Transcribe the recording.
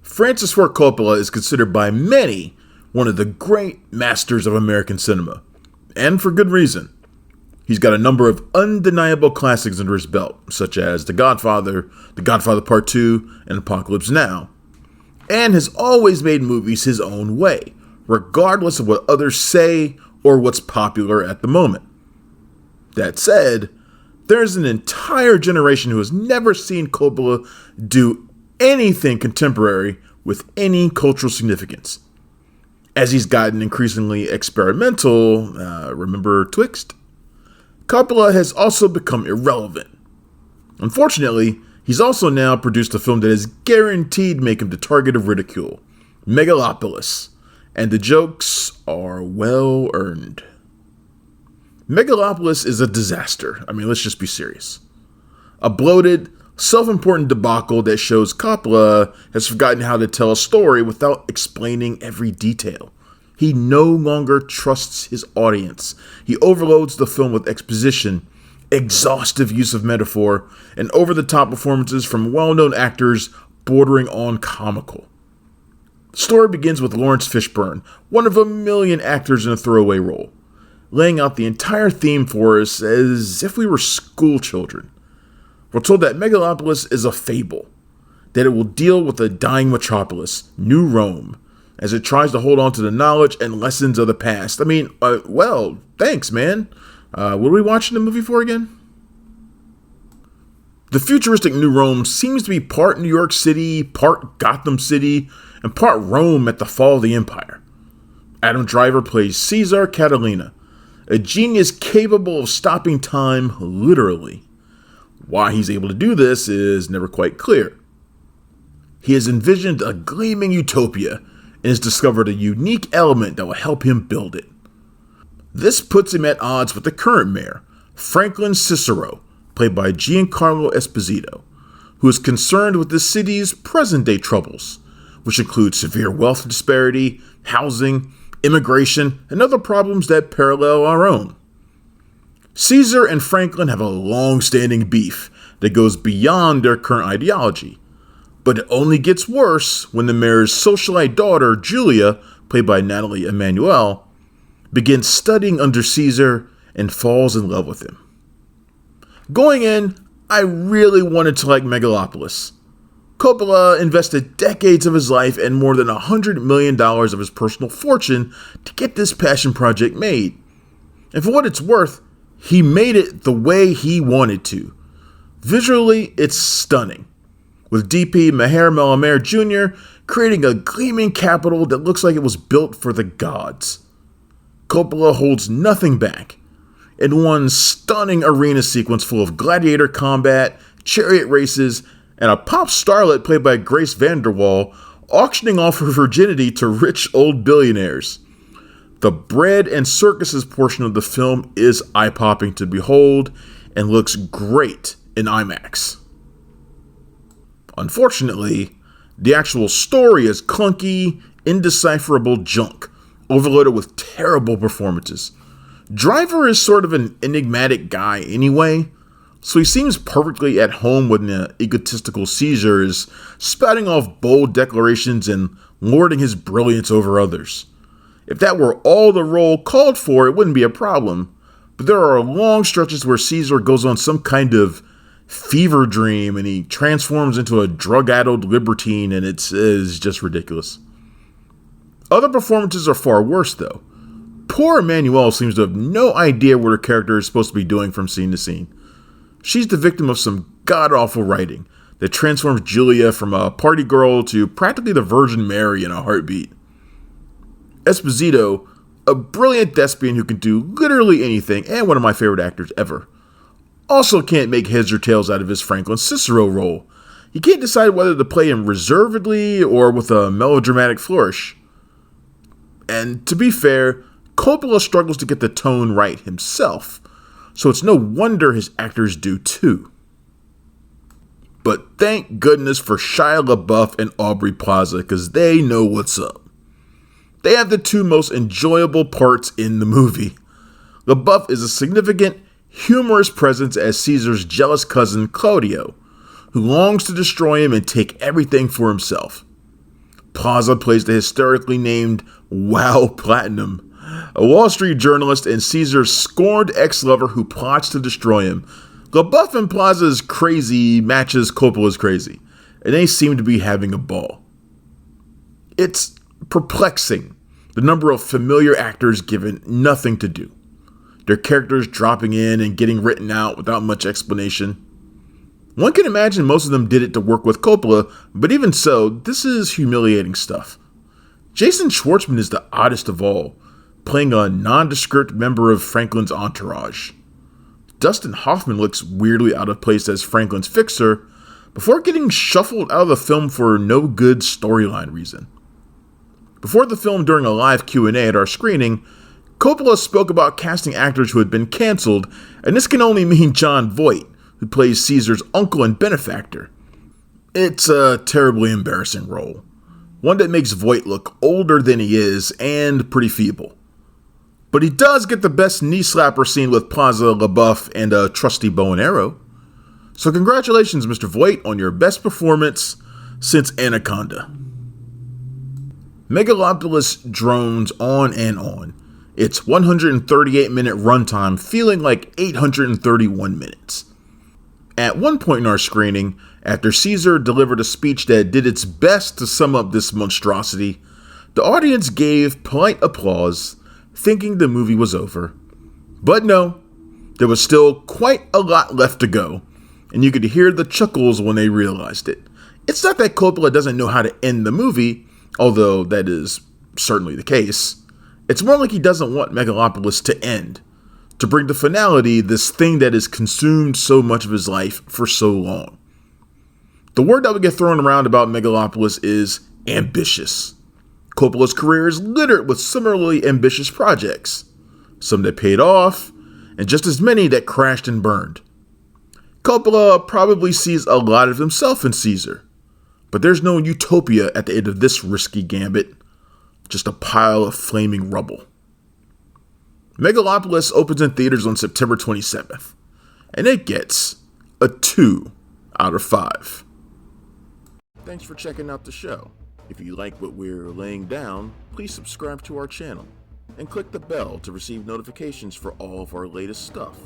Francis Ford Coppola is considered by many one of the great masters of American cinema, and for good reason. He's got a number of undeniable classics under his belt, such as The Godfather Part 2, and Apocalypse Now, and has always made movies his own way, regardless of what others say or what's popular at the moment. That said, there's an entire generation who has never seen Coppola do anything contemporary with any cultural significance. As he's gotten increasingly experimental, remember Twixt? Coppola has also become irrelevant. Unfortunately, he's also now produced a film that is guaranteed to make him the target of ridicule, Megalopolis, and the jokes are well earned. Megalopolis is a disaster. Let's just be serious. A bloated, self-important debacle that shows Coppola has forgotten how to tell a story without explaining every detail. He no longer trusts his audience. He overloads the film with exposition, exhaustive use of metaphor, and over-the-top performances from well-known actors bordering on comical. The story begins with Lawrence Fishburne, one of a million actors in a throwaway role, laying out the entire theme for us as if we were school children. We're told that Megalopolis is a fable, that it will deal with a dying metropolis, New Rome, as it tries to hold on to the knowledge and lessons of the past. Well, thanks, man. What are we watching the movie for again? The futuristic New Rome seems to be part New York City, part Gotham City, and part Rome at the fall of the Empire. Adam Driver plays Cesar Catilina, a genius capable of stopping time literally. Why he's able to do this is never quite clear. He has envisioned a gleaming utopia and has discovered a unique element that will help him build it. This puts him at odds with the current mayor, Franklyn Cicero, played by Giancarlo Esposito, who is concerned with the city's present-day troubles, which include severe wealth disparity, housing, immigration, and other problems that parallel our own. Caesar and Franklin have a long-standing beef that goes beyond their current ideology, but it only gets worse when the mayor's socialite daughter, Julia, played by Nathalie Emmanuel, begins studying under Caesar and falls in love with him. Going in, I really wanted to like Megalopolis. Coppola invested decades of his life and more than $100 million of his personal fortune to get this passion project made. And for what it's worth, he made it the way he wanted to. Visually, it's stunning, with DP Maher Melamer Jr. creating a gleaming capital that looks like it was built for the gods. Coppola holds nothing back. In one stunning arena sequence full of gladiator combat, chariot races, and a pop starlet played by Grace VanderWaal auctioning off her virginity to rich old billionaires. The bread and circuses portion of the film is eye-popping to behold and looks great in IMAX. Unfortunately, the actual story is clunky, indecipherable junk, overloaded with terrible performances. Driver is sort of an enigmatic guy anyway, so he seems perfectly at home when the egotistical Caesar is spouting off bold declarations and lording his brilliance over others. If that were all the role called for, it wouldn't be a problem, but there are long stretches where Caesar goes on some kind of fever dream and he transforms into a drug-addled libertine, and it is just ridiculous. Other performances are far worse, though. Poor Emmanuel seems to have no idea what her character is supposed to be doing from scene to scene. She's the victim of some god-awful writing that transforms Julia from a party girl to practically the Virgin Mary in a heartbeat. Esposito, a brilliant thespian who can do literally anything and one of my favorite actors ever, also can't make heads or tails out of his Franklyn Cicero role. He can't decide whether to play him reservedly or with a melodramatic flourish. And to be fair, Coppola struggles to get the tone right himself, so it's no wonder his actors do too. But thank goodness for Shia LaBeouf and Aubrey Plaza, because they know what's up. They have the two most enjoyable parts in the movie. LaBeouf is a significant, humorous presence as Caesar's jealous cousin Claudio, who longs to destroy him and take everything for himself. Plaza plays the hysterically named Wow Platinum, a Wall Street journalist and Caesar's scorned ex-lover who plots to destroy him. LaBeouf and Plaza's crazy matches Coppola's crazy, and they seem to be having a ball. It's perplexing, the number of familiar actors given nothing to do, their characters dropping in and getting written out without much explanation. One can imagine most of them did it to work with Coppola, but even so, this is humiliating stuff. Jason Schwartzman is the oddest of all, playing a nondescript member of Franklyn's entourage. Dustin Hoffman looks weirdly out of place as Franklyn's fixer, before getting shuffled out of the film for no good storyline reason. Before the film, during a live Q&A at our screening, Coppola spoke about casting actors who had been canceled, and this can only mean Jon Voight, who plays Caesar's uncle and benefactor. It's a terribly embarrassing role, one that makes Voight look older than he is and pretty feeble. But he does get the best knee slapper scene with Plaza, LaBeouf, and a trusty bow and arrow. So congratulations, Mr. Voight, on your best performance since Anaconda. Megalopolis drones on and on, its 138-minute runtime feeling like 831 minutes. At one point in our screening, after Caesar delivered a speech that did its best to sum up this monstrosity, the audience gave polite applause, thinking the movie was over. But no, there was still quite a lot left to go, and you could hear the chuckles when they realized it. It's not that Coppola doesn't know how to end the movie, although that is certainly the case. It's more like he doesn't want Megalopolis to end, to bring to finality this thing that has consumed so much of his life for so long. The word that would get thrown around about Megalopolis is ambitious. Coppola's career is littered with similarly ambitious projects, some that paid off, and just as many that crashed and burned. Coppola probably sees a lot of himself in Caesar, but there's no utopia at the end of this risky gambit, just a pile of flaming rubble. Megalopolis opens in theaters on September 27th, and it gets a 2 out of 5. Thanks for checking out the show. If you like what we're laying down, please subscribe to our channel and click the bell to receive notifications for all of our latest stuff.